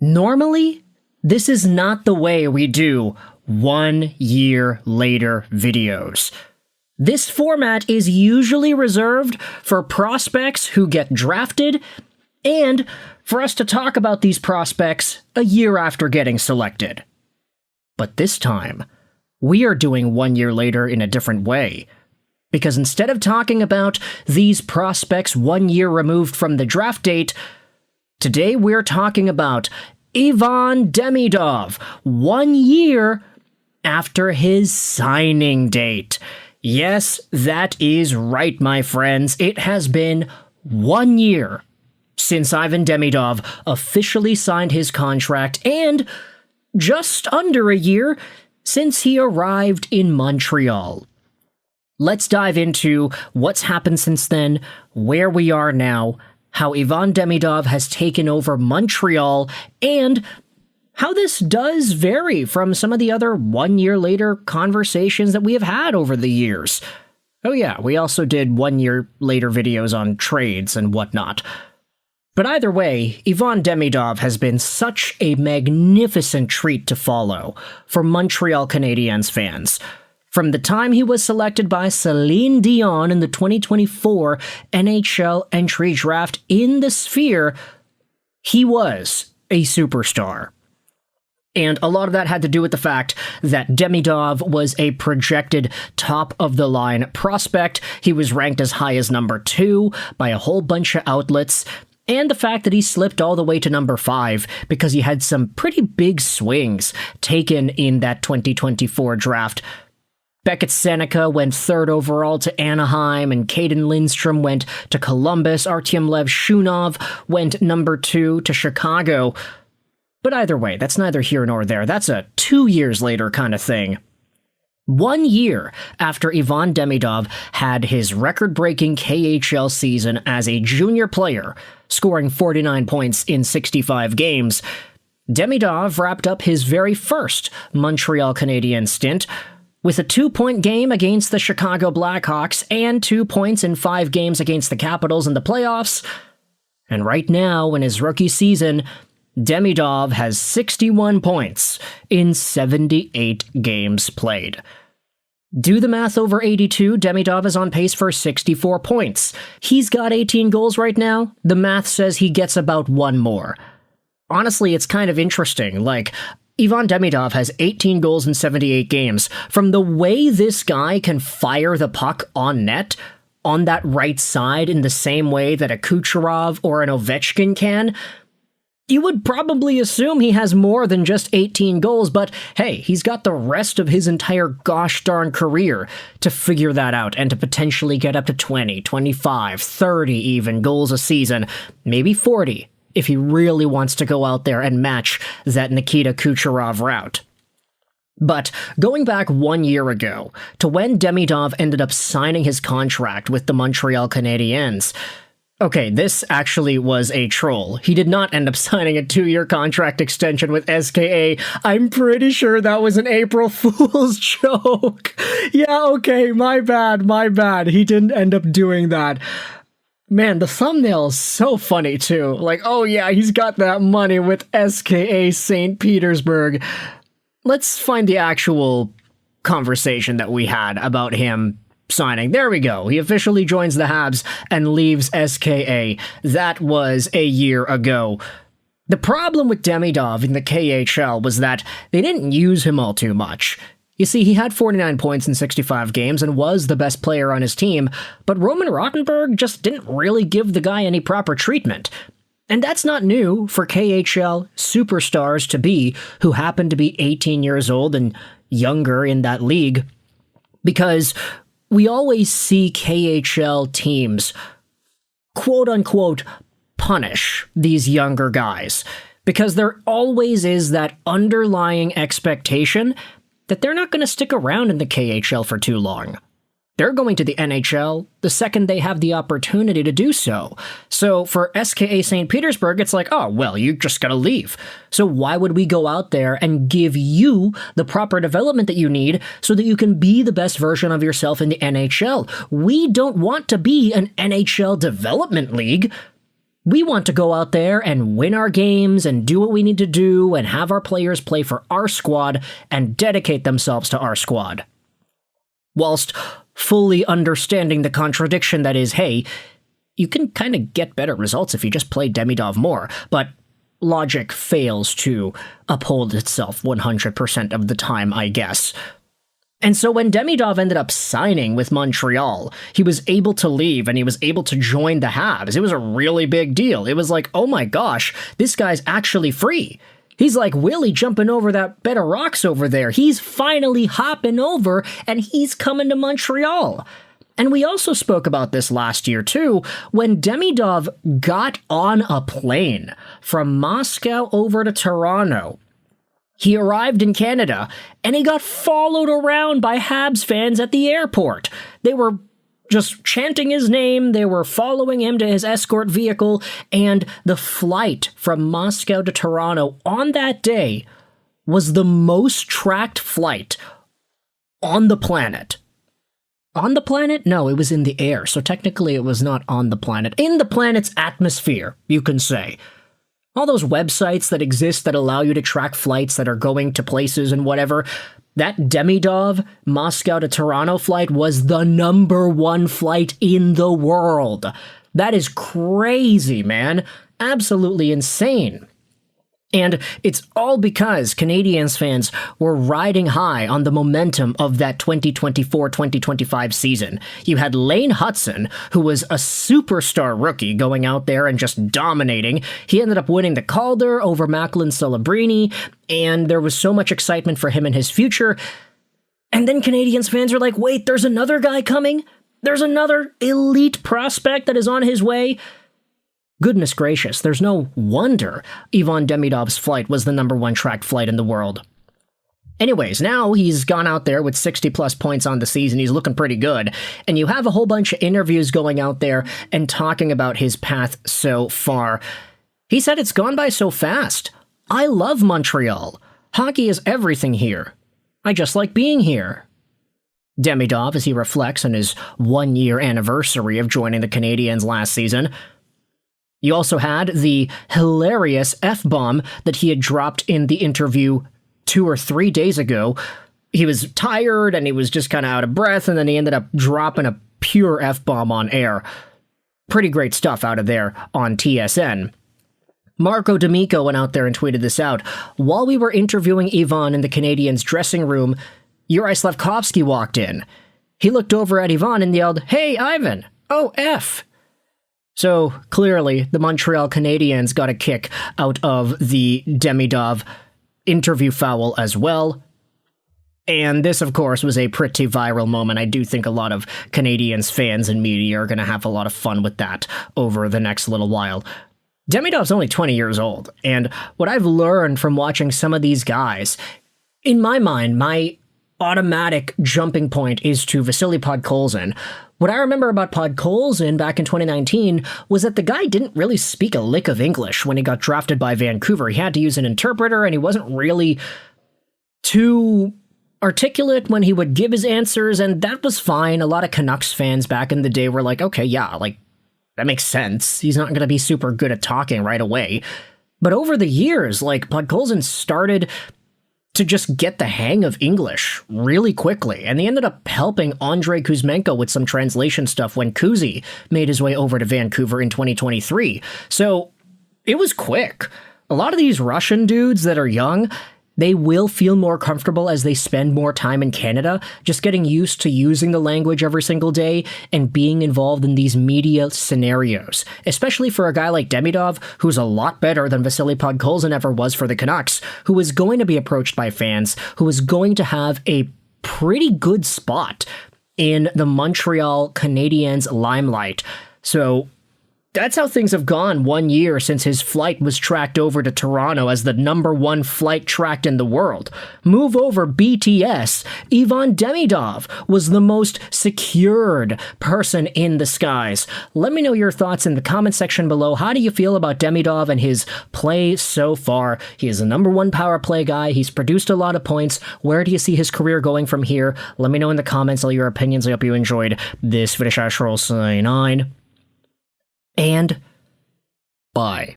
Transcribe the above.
Normally, this is not the way we do 1 year later videos. This format is usually reserved for prospects who get drafted and for us to talk about these prospects a year after getting selected. But this time, we are doing 1 year later in a different way. Because instead of talking about these prospects 1 year removed from the draft date, today we're talking about Ivan Demidov 1 year after his signing date. Yes, that is right, my friends. It has been 1 year since Ivan Demidov officially signed his contract, and just under a year since he arrived in Montreal. Let's dive into what's happened since then, where we are now, how Ivan Demidov has taken over Montreal, and how this does vary from some of the other 1 year later conversations that we have had over the years. Oh yeah, we also did 1 year later videos on trades and whatnot. But either way, Ivan Demidov has been such a magnificent treat to follow for Montreal Canadiens fans. From the time he was selected by Celine Dion in the 2024 NHL Entry Draft in the Sphere, he was a superstar. And a lot of that had to do with the fact that Demidov was a projected top-of-the-line prospect. He was ranked as high as number 2 by a whole bunch of outlets, and the fact that he slipped all the way to number 5 because he had some pretty big swings taken in that 2024 draft. Beckett Seneca went 3rd overall to Anaheim, and Caden Lindstrom went to Columbus. Artyom Levshunov went number 2 to Chicago. But either way, that's neither here nor there. That's a 2 years later kind of thing. 1 year after Ivan Demidov had his record-breaking KHL season as a junior player, scoring 49 points in 65 games, Demidov wrapped up his very first Montreal Canadiens stint with a 2-point game against the Chicago Blackhawks and 2 points in 5 games against the Capitals in the playoffs. And right now, in his rookie season, Demidov has 61 points in 78 games played. Do the math over 82, Demidov is on pace for 64 points. He's got 18 goals right now. The math says he gets about 1 more. Honestly, it's kind of interesting. Ivan Demidov has 18 goals in 78 games. From the way this guy can fire the puck on net, on that right side in the same way that a Kucherov or an Ovechkin can, you would probably assume he has more than just 18 goals, but hey, he's got the rest of his entire gosh darn career to figure that out and to potentially get up to 20, 25, 30 even goals a season, maybe 40, if he really wants to go out there and match that Nikita Kucherov route. But going back 1 year ago, to when Demidov ended up signing his contract with the Montreal Canadiens, okay, this actually was a troll. He did not end up signing a 2-year contract extension with SKA. I'm pretty sure that was an April Fool's joke. Yeah, okay, my bad. He didn't end up doing that. Man, the thumbnail is so funny too. Oh yeah, he's got that money with SKA St. Petersburg. Let's find the actual conversation that we had about him signing. There we go. He officially joins the Habs and leaves SKA. That was a year ago. The problem with Demidov in the KHL was that they didn't use him all too much. You see, he had 49 points in 65 games and was the best player on his team, but Roman Rottenberg just didn't really give the guy any proper treatment. And that's not new for KHL superstars to be, who happen to be 18 years old and younger in that league, because we always see KHL teams, quote-unquote, punish these younger guys, because there always is that underlying expectation that they're not going to stick around in the KHL for too long. They're going to the NHL the second they have the opportunity to do so. So for SKA St. Petersburg, it's oh, well, you just gotta leave. So why would we go out there and give you the proper development that you need so that you can be the best version of yourself in the NHL? We don't want to be an NHL development league. We want to go out there and win our games and do what we need to do and have our players play for our squad and dedicate themselves to our squad. Whilst fully understanding the contradiction that is, hey, you can kind of get better results if you just play Demidov more, but logic fails to uphold itself 100% of the time, I guess. And so when Demidov ended up signing with Montreal, he was able to leave and he was able to join the Habs. It was a really big deal. It was like, oh my gosh, this guy's actually free. He's like Willie jumping over that bed of rocks over there. He's finally hopping over and he's coming to Montreal. And we also spoke about this last year too, when Demidov got on a plane from Moscow over to Toronto. He arrived in Canada, and he got followed around by Habs fans at the airport. They were just chanting his name, they were following him to his escort vehicle, and the flight from Moscow to Toronto on that day was the most tracked flight on the planet. On the planet? No, it was in the air, so technically it was not on the planet. In the planet's atmosphere, you can say. All those websites that exist that allow you to track flights that are going to places and whatever, that Demidov Moscow to Toronto flight was the #1 flight in the world. That is crazy, man. Absolutely insane. And it's all because Canadiens fans were riding high on the momentum of that 2024-2025 season. You had Lane Hutson, who was a superstar rookie going out there and just dominating. He ended up winning the Calder over Macklin Celebrini, and there was so much excitement for him and his future. And then Canadiens fans are like, wait, there's another guy coming? There's another elite prospect that is on his way? Goodness gracious, there's no wonder Ivan Demidov's flight was the #1 tracked flight in the world. Anyways, now he's gone out there with 60-plus points on the season. He's looking pretty good. And you have a whole bunch of interviews going out there and talking about his path so far. He said it's gone by so fast. I love Montreal. Hockey is everything here. I just like being here. Demidov, as he reflects on his 1-year anniversary of joining the Canadiens last season. You also had the hilarious F-bomb that he had dropped in the interview 2 or 3 days ago. He was tired and he was just kind of out of breath, and then he ended up dropping a pure F-bomb on air. Pretty great stuff out of there on TSN. Marco D'Amico went out there and tweeted this out. While we were interviewing Ivan in the Canadiens' dressing room, Yuri Slafkovsky walked in. He looked over at Ivan and yelled, "Hey, Ivan! Oh, F!" So, clearly, the Montreal Canadiens got a kick out of the Demidov interview foul as well. And this, of course, was a pretty viral moment. I do think a lot of Canadiens fans and media are going to have a lot of fun with that over the next little while. Demidov's only 20 years old, and what I've learned from watching some of these guys, in my mind, my automatic jumping point is to Vasily Podkolzin. What I remember about Podkolzin back in 2019 was that the guy didn't really speak a lick of English when he got drafted by Vancouver. He had to use an interpreter, and he wasn't really too articulate when he would give his answers, and that was fine. A lot of Canucks fans back in the day were like, okay, yeah, like, that makes sense. He's not going to be super good at talking right away. But over the years, like, Podkolzin started to just get the hang of English really quickly, and he ended up helping Andrei Kuzmenko with some translation stuff when Kuzi made his way over to Vancouver in 2023. So it was quick. A lot of these Russian dudes that are young, they will feel more comfortable as they spend more time in Canada, just getting used to using the language every single day and being involved in these media scenarios. Especially for a guy like Demidov, who's a lot better than Vasily Podkolzin ever was for the Canucks, who is going to be approached by fans, who is going to have a pretty good spot in the Montreal Canadiens limelight. So that's how things have gone 1 year since his flight was tracked over to Toronto as the #1 flight tracked in the world. Move over BTS. Ivan Demidov was the most secured person in the skies. Let me know your thoughts in the comment section below. How do you feel about Demidov and his play so far? He is a #1 power play guy. He's produced a lot of points. Where do you see his career going from here? Let me know in the comments all your opinions. I hope you enjoyed this video. And Bye.